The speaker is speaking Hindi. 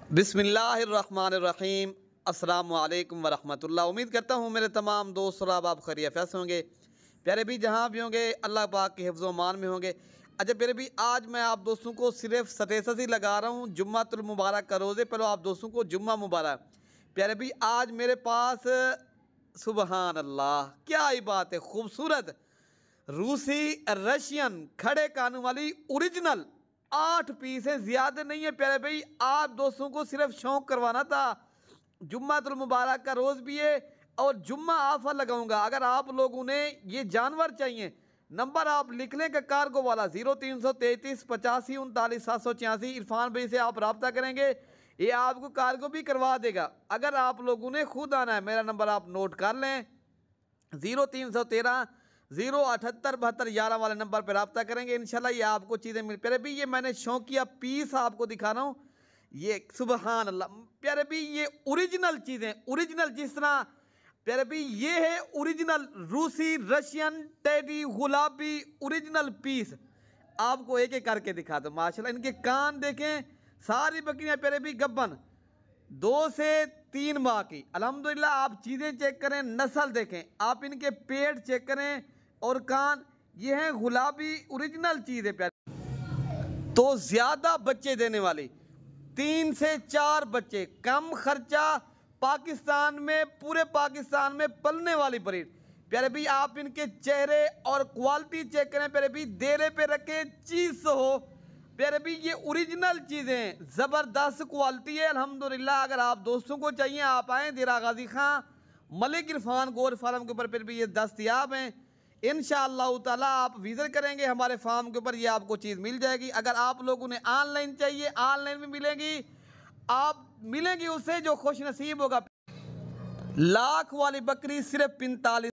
बिस्मिल्लाहिर्रहमानिर्रहीम। अस्सलामु अलैकुम वरहमतुल्लाह। उम्मीद करता हूँ मेरे तमाम दोस्त और आप खैरियत से होंगे। प्यारे भी जहाँ भी होंगे अल्लाह पाक के हिफ्ज़ व मान में होंगे। अच्छा प्यारे भी, आज मैं आप दोस्तों को सिर्फ स्टेटस ही लगा रहा हूँ जुम्मतुल मुबारक का रोज़े। पहले आप दोस्तों को जुम्मा मुबारक। प्यारे भी, आज मेरे पास सुबहान अल्लाह क्या ही बात है, खूबसूरत रूसी रशियन खड़े कानों वाली ओरिजिनल 8 पीस है, ज़्यादा नहीं है प्यारे भाई। आप दोस्तों को सिर्फ शौक करवाना था। जुम्मातुल मुबारक का रोज़ भी है और जुम्मा ऑफर लगाऊंगा। अगर आप लोगों ने ये जानवर चाहिए, नंबर आप लिख लें का कार्गो वाला 0333 85 39 786। इरफान भाई से आप रब्ता करेंगे, ये आपको कार्गो भी करवा देगा। अगर आप लोगों ने खुद आना है, मेरा नंबर आप नोट कर लें 0313 078 72 11 वाले नंबर पर रब्ता करेंगे। इंशाल्लाह ये आपको चीज़ें मिल। प्यारे भी, ये मैंने शौकिया पीस आपको दिखा रहा हूँ। ये सुबहान अल्लाह प्यारे भी, ये ओरिजिनल चीज़ें, ओरिजिनल जिस तरह प्यारे भी ये है ओरिजिनल रूसी रशियन टेडी गुलाबी ओरिजिनल पीस। आपको एक एक करके दिखा दो। माशाल्लाह इनके कान देखें, सारी बकरियां प्यारे भी गब्बन 2 से 3 माह की अल्हम्दुलिल्लाह। आप चीज़ें चेक करें, नस्ल देखें, आप इनके पेट चेक करें और कान, ये हैं गुलाबी ओरिजिनल चीज़ है प्यारे। तो ज़्यादा बच्चे देने वाली 3 से 4 बच्चे, कम खर्चा, पाकिस्तान में, पूरे पाकिस्तान में पलने वाली ब्रीड प्यारे भी। आप इनके चेहरे और क्वालिटी चेक करें प्यारे भी, देरे पे रखें चीज़ हो प्यारे भी। ये ओरिजिनल चीज़ें ज़बरदस्त क्वालिटी है अल्हम्दुलिल्लाह। अगर आप दोस्तों को चाहिए आप आएँ, देरा गाजी खां मलिक इरफान गोर फार्म के ऊपर फिर भी ये दस्तयाब हैं। इंशाअल्लाह ताला आप विजिट करेंगे हमारे फार्म के ऊपर, ये आपको चीज़ मिल जाएगी। अगर आप लोगों ने ऑनलाइन चाहिए, ऑनलाइन भी मिलेगी। आप मिलेंगी उससे जो खुश नसीब होगा। लाख वाली बकरी सिर्फ 45